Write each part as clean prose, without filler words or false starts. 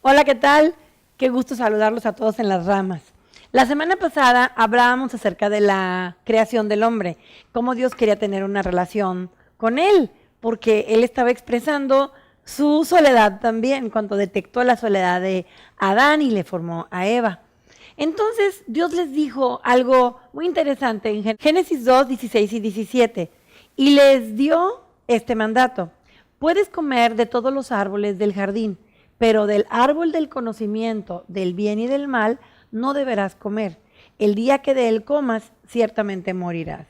Hola, ¿qué tal? Qué gusto saludarlos a todos en las ramas. La semana pasada hablábamos acerca de la creación del hombre, cómo Dios quería tener una relación con él, porque él estaba expresando su soledad también, cuando detectó la soledad de Adán y le formó a Eva. Entonces Dios les dijo algo muy interesante en Génesis 2, 16 y 17, y les dio este mandato: puedes comer de todos los árboles del jardín, pero del árbol del conocimiento del bien y del mal no deberás comer. El día que de él comas, ciertamente morirás.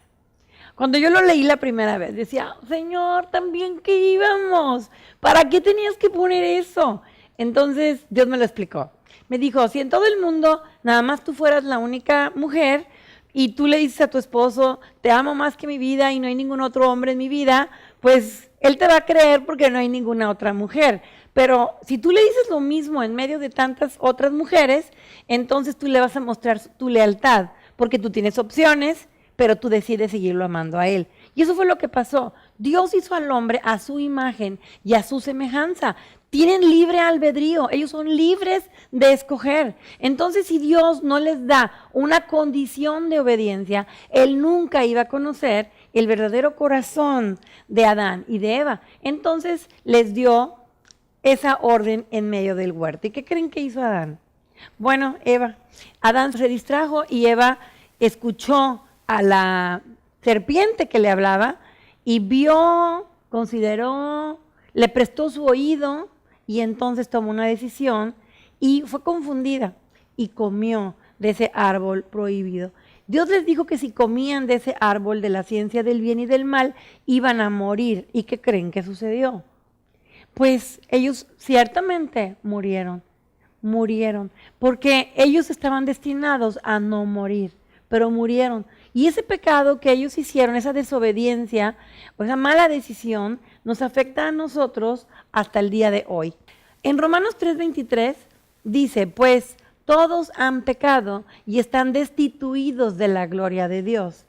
Cuando yo lo leí la primera vez, decía, Señor, también que íbamos, ¿para qué tenías que poner eso? Entonces Dios me lo explicó. Me dijo, si en todo el mundo nada más tú fueras la única mujer y tú le dices a tu esposo, te amo más que mi vida y no hay ningún otro hombre en mi vida, pues él te va a creer porque no hay ninguna otra mujer. Pero si tú le dices lo mismo en medio de tantas otras mujeres, entonces tú le vas a mostrar tu lealtad, porque tú tienes opciones, pero tú decides seguirlo amando a él. Y eso fue lo que pasó. Dios hizo al hombre a su imagen y a su semejanza. Tienen libre albedrío, ellos son libres de escoger. Entonces, si Dios no les da una condición de obediencia, él nunca iba a conocer el verdadero corazón de Adán y de Eva. Entonces les dio esa orden en medio del huerto. ¿Y qué creen que hizo Adán? Bueno, Adán se distrajo y Eva escuchó a la serpiente que le hablaba y vio, consideró, le prestó su oído y entonces tomó una decisión y fue confundida y comió de ese árbol prohibido. Dios les dijo que si comían de ese árbol de la ciencia del bien y del mal, iban a morir. ¿Y qué creen que sucedió? Pues ellos ciertamente murieron, porque ellos estaban destinados a no morir, pero murieron. Y ese pecado que ellos hicieron, esa desobediencia, o esa mala decisión, nos afecta a nosotros hasta el día de hoy. En Romanos 3:23 dice, pues todos han pecado y están destituidos de la gloria de Dios.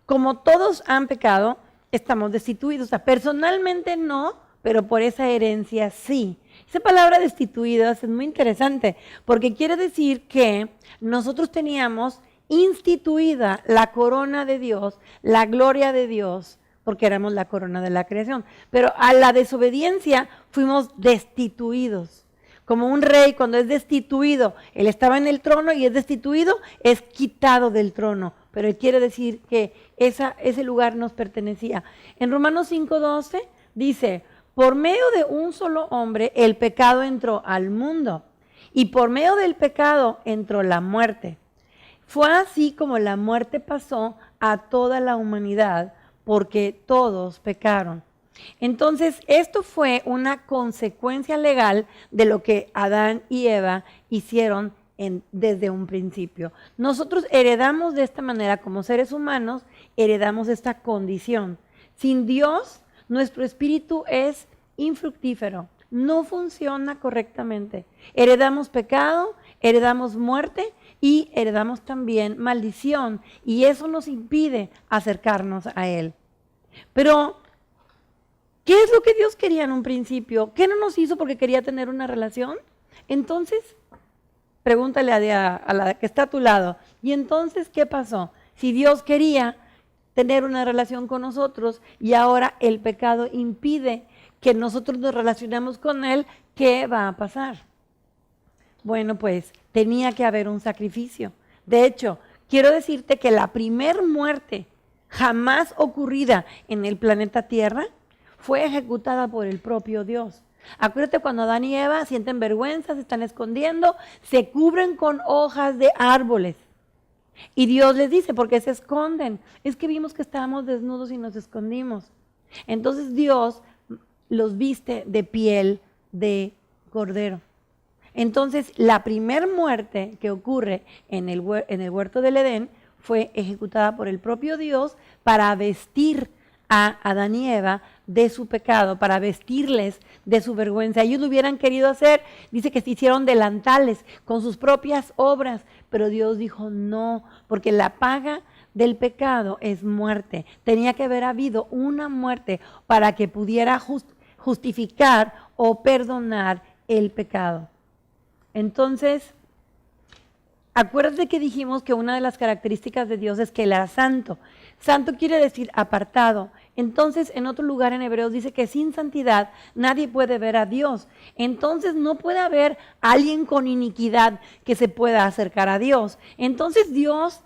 Como todos han pecado, estamos destituidos. O sea, personalmente no, pero por esa herencia sí. Esa palabra destituidos es muy interesante porque quiere decir que nosotros teníamos instituida la corona de Dios, la gloria de Dios, porque éramos la corona de la creación. Pero a la desobediencia fuimos destituidos. Como un rey cuando es destituido, él estaba en el trono y es destituido, es quitado del trono. Pero él quiere decir que ese lugar nos pertenecía. En Romanos 5:12 dice, por medio de un solo hombre el pecado entró al mundo y por medio del pecado entró la muerte. Fue así como la muerte pasó a toda la humanidad porque todos pecaron. Entonces, esto fue una consecuencia legal de lo que Adán y Eva hicieron desde un principio. Nosotros heredamos de esta manera, como seres humanos, heredamos esta condición. Sin Dios, nuestro espíritu es infructífero, no funciona correctamente. Heredamos pecado, heredamos muerte y heredamos también maldición, y eso nos impide acercarnos a Él. Pero ¿qué es lo que Dios quería en un principio? ¿Qué no nos hizo porque quería tener una relación? Entonces, pregúntale a la que está a tu lado, ¿y entonces qué pasó? Si Dios quería tener una relación con nosotros y ahora el pecado impide que nosotros nos relacionemos con Él, ¿qué va a pasar? Bueno, pues tenía que haber un sacrificio. De hecho, quiero decirte que la primer muerte jamás ocurrida en el planeta Tierra fue ejecutada por el propio Dios. Acuérdate cuando Adán y Eva sienten vergüenza, se están escondiendo, se cubren con hojas de árboles. Y Dios les dice, ¿por qué se esconden? Es que vimos que estábamos desnudos y nos escondimos. Entonces Dios los viste de piel de cordero. Entonces la primer muerte que ocurre en el huerto del Edén fue ejecutada por el propio Dios para vestir a Adán y Eva de su pecado, para vestirles de su vergüenza. Ellos lo hubieran querido hacer, dice que se hicieron delantales con sus propias obras, pero Dios dijo no, porque la paga del pecado es muerte. Tenía que haber habido una muerte para que pudiera justificar o perdonar el pecado. Entonces, acuérdate que dijimos que una de las características de Dios es que Él era santo. Santo quiere decir apartado. Entonces, en otro lugar en Hebreos dice que sin santidad nadie puede ver a Dios. Entonces, no puede haber alguien con iniquidad que se pueda acercar a Dios. Entonces, Dios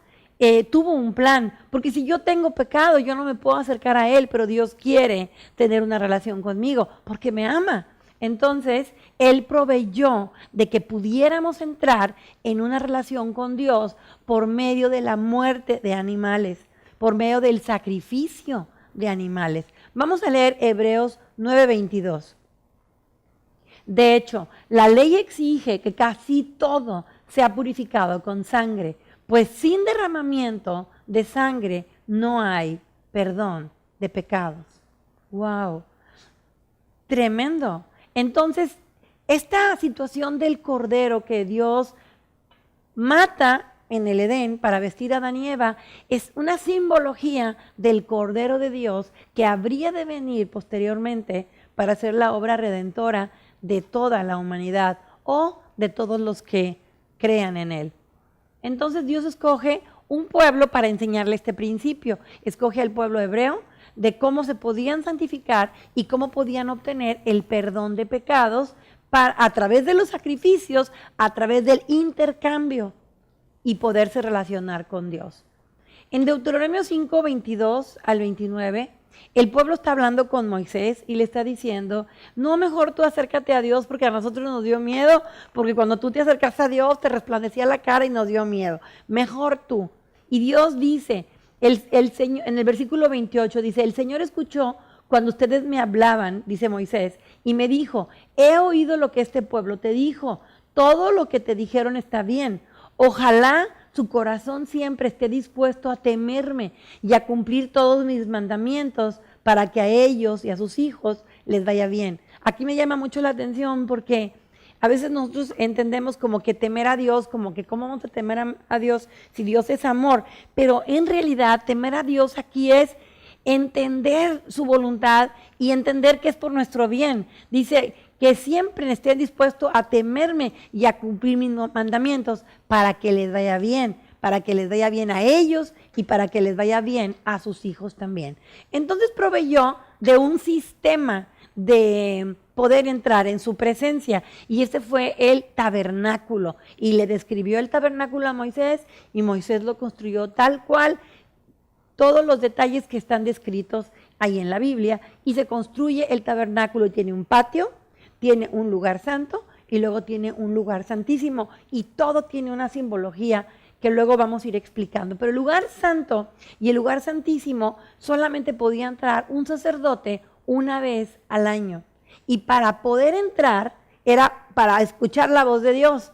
tuvo un plan, porque si yo tengo pecado, yo no me puedo acercar a Él, pero Dios quiere tener una relación conmigo, porque me ama. Entonces, Él proveyó de que pudiéramos entrar en una relación con Dios por medio de la muerte de animales, por medio del sacrificio de animales. Vamos a leer Hebreos 9:22. De hecho, la ley exige que casi todo sea purificado con sangre, pues sin derramamiento de sangre no hay perdón de pecados. ¡Wow! Tremendo. Entonces, esta situación del cordero que Dios mata en el Edén para vestir a Adán y Eva es una simbología del Cordero de Dios que habría de venir posteriormente para hacer la obra redentora de toda la humanidad o de todos los que crean en Él. Entonces Dios escoge un pueblo para enseñarle este principio. Escoge al pueblo hebreo de cómo se podían santificar y cómo podían obtener el perdón de pecados a través de los sacrificios, a través del intercambio y poderse relacionar con Dios. En Deuteronomio 5:22 al 29, el pueblo está hablando con Moisés y le está diciendo, no, mejor tú acércate a Dios porque a nosotros nos dio miedo, porque cuando tú te acercas a Dios te resplandecía la cara y nos dio miedo. Mejor tú. Y Dios dice, el Señor, en el versículo 28 dice, el Señor escuchó cuando ustedes me hablaban, dice Moisés, y me dijo, he oído lo que este pueblo te dijo, todo lo que te dijeron está bien. Ojalá su corazón siempre esté dispuesto a temerme y a cumplir todos mis mandamientos para que a ellos y a sus hijos les vaya bien. Aquí me llama mucho la atención porque a veces nosotros entendemos como que temer a Dios, como que cómo vamos a temer a Dios si Dios es amor, pero en realidad temer a Dios aquí es entender su voluntad y entender que es por nuestro bien. Dice que siempre esté dispuesto a temerme y a cumplir mis mandamientos para que les vaya bien, para que les vaya bien a ellos y para que les vaya bien a sus hijos también. Entonces proveyó de un sistema de poder entrar en su presencia y este fue el tabernáculo y le describió el tabernáculo a Moisés y Moisés lo construyó tal cual, todos los detalles que están descritos ahí en la Biblia y se construye el tabernáculo y tiene un patio, tiene un lugar santo y luego tiene un lugar santísimo y todo tiene una simbología que luego vamos a ir explicando. Pero el lugar santo y el lugar santísimo solamente podía entrar un sacerdote una vez al año. Y para poder entrar era para escuchar la voz de Dios.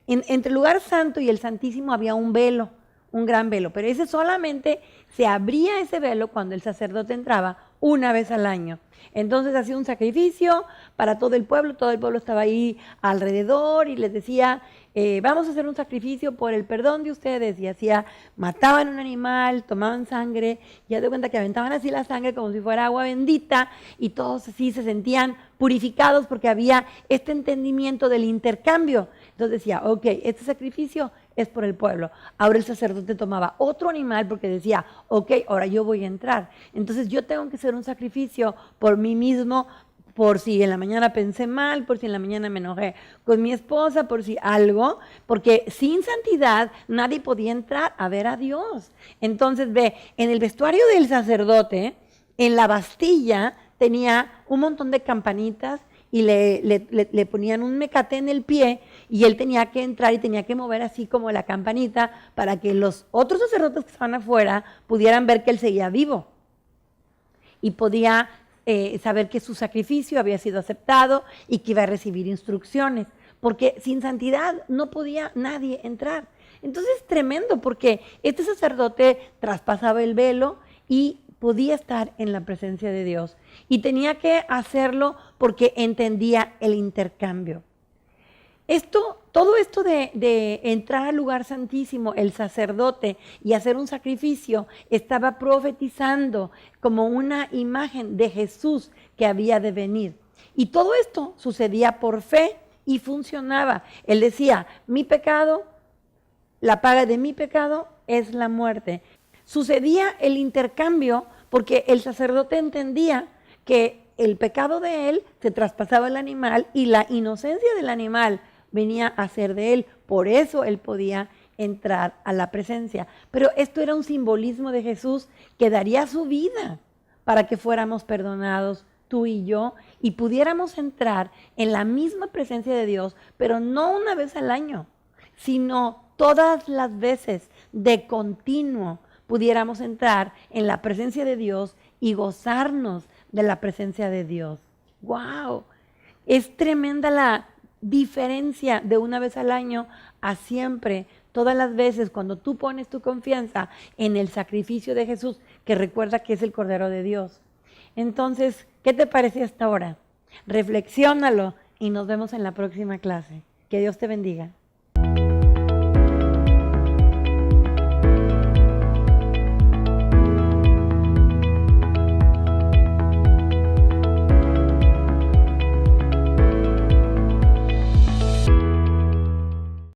Entre el lugar santo y el santísimo había un velo, un gran velo, pero ese solamente se abría ese velo cuando el sacerdote entraba una vez al año. Entonces hacía un sacrificio para todo el pueblo estaba ahí alrededor y les decía, vamos a hacer un sacrificio por el perdón de ustedes, y mataban un animal, tomaban sangre, y ya de cuenta que aventaban así la sangre como si fuera agua bendita, y todos así se sentían purificados porque había este entendimiento del intercambio. Entonces decía, ok, este sacrificio es por el pueblo. Ahora el sacerdote tomaba otro animal porque decía, ok, ahora yo voy a entrar. Entonces yo tengo que hacer un sacrificio por mí mismo, por si en la mañana pensé mal, por si en la mañana me enojé con mi esposa, por si algo, porque sin santidad nadie podía entrar a ver a Dios. Entonces ve, en el vestuario del sacerdote, en la bastilla tenía un montón de campanitas y le ponían un mecate en el pie y él tenía que entrar y tenía que mover así como la campanita para que los otros sacerdotes que estaban afuera pudieran ver que él seguía vivo y podía saber que su sacrificio había sido aceptado y que iba a recibir instrucciones, porque sin santidad no podía nadie entrar. Entonces es tremendo porque este sacerdote traspasaba el velo y podía estar en la presencia de Dios y tenía que hacerlo porque entendía el intercambio. Todo esto de entrar al lugar santísimo, el sacerdote, y hacer un sacrificio, estaba profetizando como una imagen de Jesús que había de venir. Y todo esto sucedía por fe y funcionaba. Él decía, mi pecado, la paga de mi pecado es la muerte. Sucedía el intercambio porque el sacerdote entendía que el pecado de él se traspasaba al animal y la inocencia del animal venía a ser de él. Por eso él podía entrar a la presencia. Pero esto era un simbolismo de Jesús que daría su vida para que fuéramos perdonados tú y yo y pudiéramos entrar en la misma presencia de Dios, pero no una vez al año, sino todas las veces de continuo pudiéramos entrar en la presencia de Dios y gozarnos de la presencia de Dios. ¡Wow! Es tremenda la diferencia de una vez al año a siempre, todas las veces cuando tú pones tu confianza en el sacrificio de Jesús, que recuerda que es el Cordero de Dios. Entonces, ¿qué te parece hasta ahora? Reflexiónalo y nos vemos en la próxima clase. Que Dios te bendiga.